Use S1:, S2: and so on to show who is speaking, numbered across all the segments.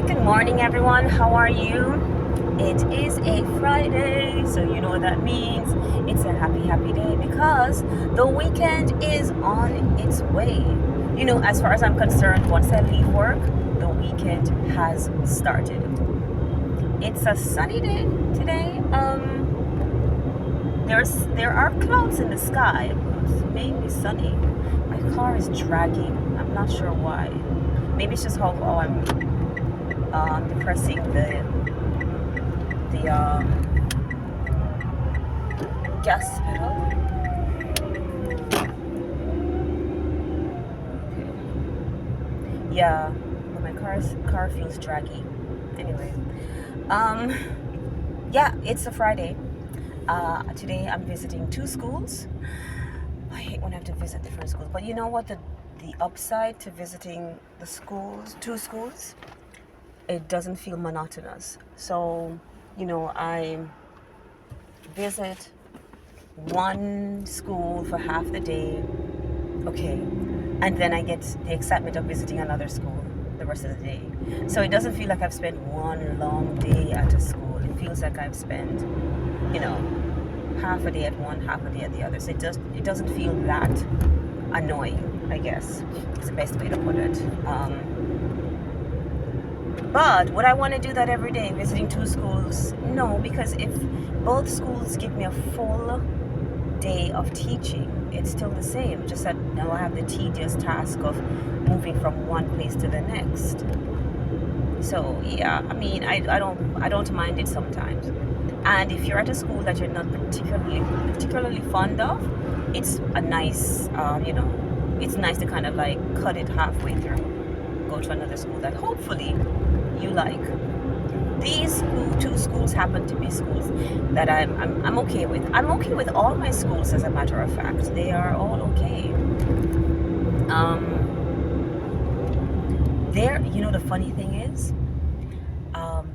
S1: Good morning, everyone. How are you? It is a Friday, so you know what that means. It's a happy day because the weekend is on its way. As far as I'm concerned, once I leave work, the weekend has started. It's a sunny day today. There are clouds in the sky, but it's mainly sunny. My car is dragging. I'm not sure why. Maybe it's just how I'm depressing the gas pedal. Yeah, but my car feels draggy. Anyway, um, yeah, it's a Friday. Today I'm visiting two schools. I hate when I have to visit different schools, but you know what? The upside to visiting two schools, it doesn't feel monotonous. So, I visit one school for half the day, okay, and then I get the excitement of visiting another school the rest of the day. So it doesn't feel like I've spent one long day at a school. It feels like I've spent, you know, half a day at one, half a day at the other. So it doesn't feel that annoying, I guess. It's the best way to put it. But would I want to do that every day, visiting two schools? No, because if both schools give me a full day of teaching, it's still the same. Just that now I have the tedious task of moving from one place to the next. So yeah, I mean, I don't mind it sometimes. And if you're at a school that you're not particularly fond of, it's a nice, it's nice to kind of like cut it halfway through, go to another school that hopefully you like. These two schools happen to be schools that I'm okay with. I'm okay with all my schools, as a matter of fact. They are all okay. The funny thing is,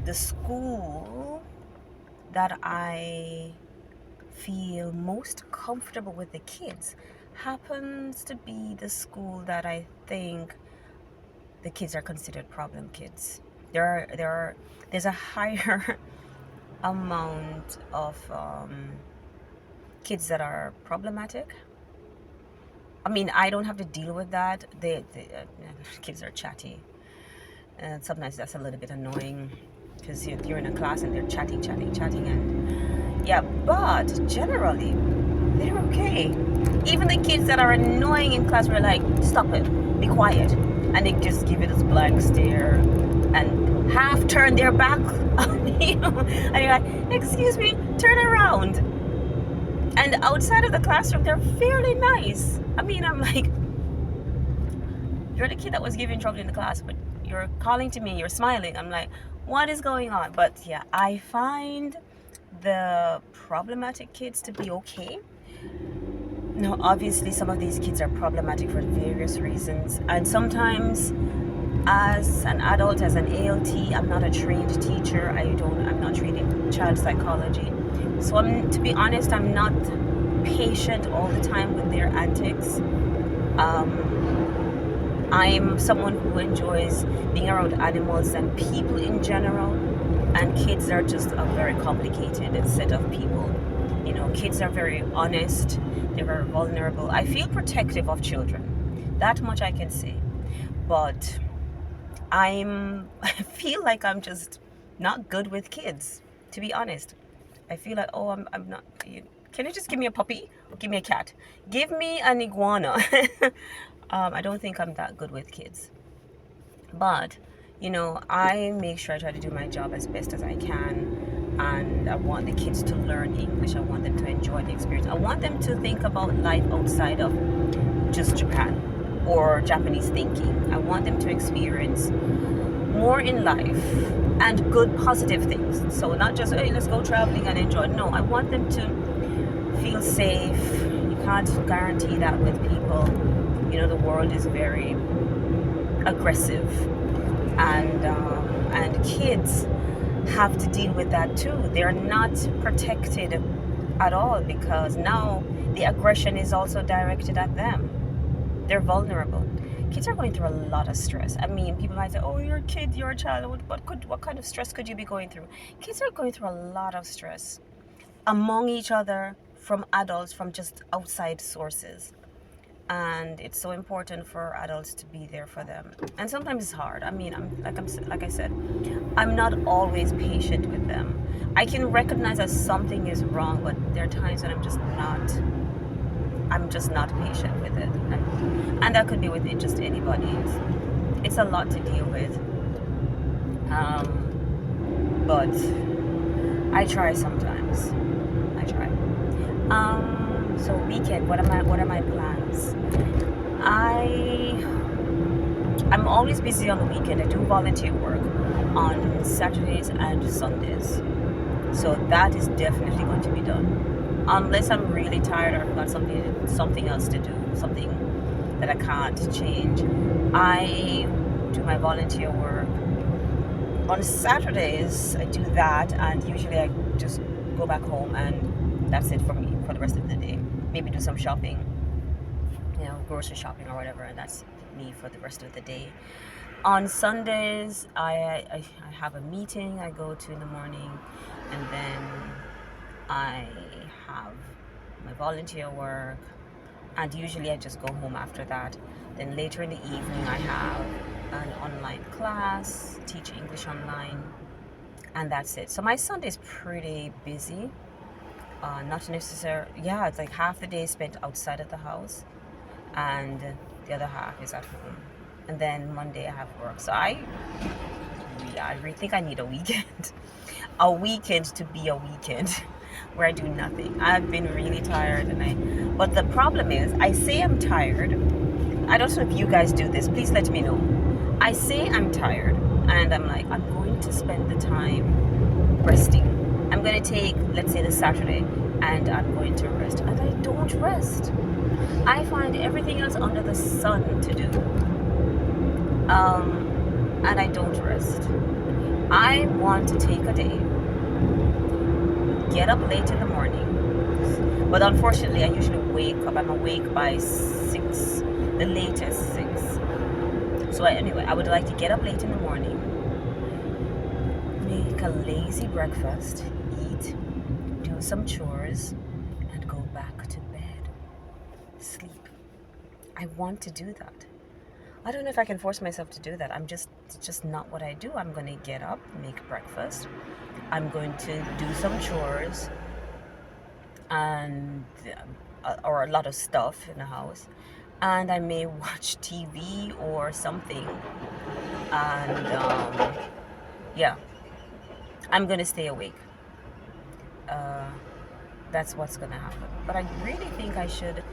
S1: the school that I feel most comfortable with the kids happens to be the school that I think the kids are considered problem kids. There's a higher amount of kids that are problematic. I mean, I don't have to deal with that. Kids are chatty, and sometimes that's a little bit annoying because you're in a class and they're chatting, and yeah. But generally, they're okay. Even the kids that are annoying in class, we're like, stop it, be quiet, and they just give you this blank stare and half turn their back on you, and you're like, excuse me, turn around. And outside of the classroom, they're fairly nice. I mean, I'm like, you're the kid that was giving trouble in the class, but you're calling to me, you're smiling. I'm like, what is going on? But yeah, I find the problematic kids to be okay. Now, obviously, some of these kids are problematic for various reasons, and sometimes, as an adult, as an ALT, I'm not a trained teacher. I'm not trained in child psychology, so to be honest, I'm not patient all the time with their antics. I'm someone who enjoys being around animals and people in general, and kids are just a very complicated set of people. Kids are very honest, they're very vulnerable. I feel protective of children, that much I can say, but I feel like I'm just not good with kids, to be honest. I feel like, oh, I'm not. Can you just give me a puppy? Or give me a cat? Give me an iguana. I don't think I'm that good with kids. But, I make sure I try to do my job as best as I can. And I want the kids to learn English. I want them to enjoy the experience. I want them to think about life outside of just Japan or Japanese thinking. I want them to experience more in life and good positive things. So not just, hey, let's go traveling and enjoy. No, I want them to feel safe. You can't guarantee that with people. The world is very aggressive, and kids have to deal with that too. They're not protected at all because now the aggression is also directed at them. They're vulnerable. Kids are going through a lot of stress. I mean, people might say, "Oh, you're a kid, you're a child. What kind of stress could you be going through?" Kids are going through a lot of stress among each other, from adults, from just outside sources. And it's so important for adults to be there for them. And sometimes it's hard. I mean, like I said, I'm not always patient with them. I can recognize that something is wrong, but there are times when I'm just not patient with it. And that could be with it, just anybody. It's a lot to deal with. But I try sometimes. I try. So weekend, what are my plans? I'm always busy on the weekend. I do volunteer work on Saturdays and Sundays. So that is definitely going to be done. Unless I'm really tired or I've got something else to do, something that I can't change. I do my volunteer work. On Saturdays, I do that, and usually I just go back home, and that's it for me for the rest of the day. Maybe do some shopping, grocery shopping or whatever, and that's me for the rest of the day. On Sundays, I have a meeting I go to in the morning, and then I have my volunteer work, and usually I just go home after that. Then later in the evening, I have an online class, teach English online, and that's it. So my Sunday is pretty busy. Not necessarily, yeah, it's like half the day spent outside of the house, and the other half is at home. And then Monday I have work. So I really think I need a weekend. A weekend to be a weekend where I do nothing. I've been really tired, but the problem is, I say I'm tired. I don't know if you guys do this. Please let me know. I say I'm tired, and I'm like, I'm going to spend the time resting. I'm going to take, let's say, the Saturday, and I'm going to rest. And I don't rest. I find everything else under the sun to do. And I don't rest. I want to take a day, get up late in the morning. But unfortunately, I usually I'm awake by 6, the latest 6. So anyway, I would like to get up late in the morning, make a lazy breakfast, eat, do some chores, and go back to bed, sleep. I want to do that. I don't know if I can force myself to do that. It's just not what I do. I'm going to get up, make breakfast. I'm going to do some chores and or a lot of stuff in the house. And I may watch TV or something. And yeah, I'm going to stay awake. That's what's going to happen. But I really think I should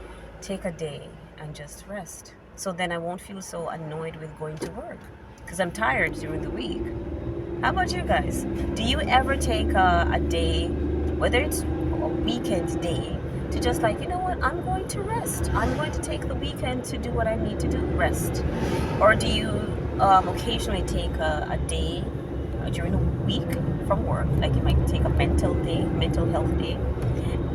S1: take a day and just rest. So then I won't feel so annoyed with going to work, because I'm tired during the week. How about you guys? Do you ever take a day, whether it's a weekend day, to just like, you know what, I'm going to rest. I'm going to take the weekend to do what I need to do, rest. Or do you occasionally take a day during the week from work, like you might take a mental health day,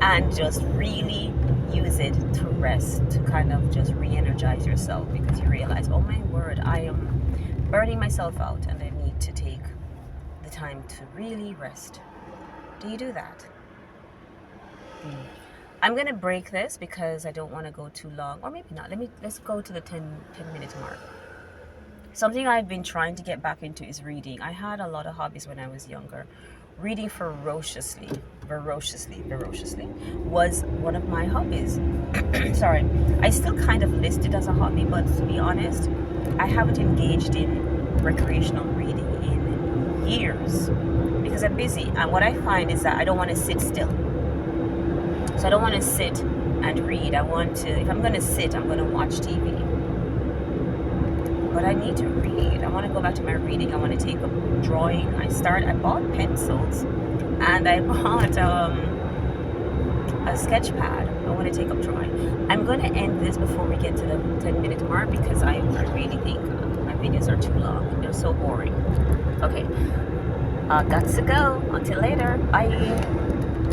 S1: and just really use it to rest, to kind of just re-energize yourself, because you realize, oh my word, I am burning myself out and I need to take the time to really rest. Do you do that? I'm gonna break this because I don't want to go too long, or maybe not. Let's go to the 10-minute mark. Something I've been trying to get back into is reading. I had a lot of hobbies when I was younger. Reading ferociously was one of my hobbies. Sorry, I still kind of list it as a hobby, but to be honest, I haven't engaged in recreational reading in years because I'm busy. And what I find is that I don't want to sit still. So I don't want to sit and read. If I'm going to sit, I'm going to watch TV. But I need to read. I want to go back to my reading. I want to take up drawing. I bought pencils, and I bought a sketch pad. I want to take up drawing. I'm going to end this before we get to the 10-minute mark, because I really think my videos are too long. They're so boring. Okay, got to go. Until later. Bye.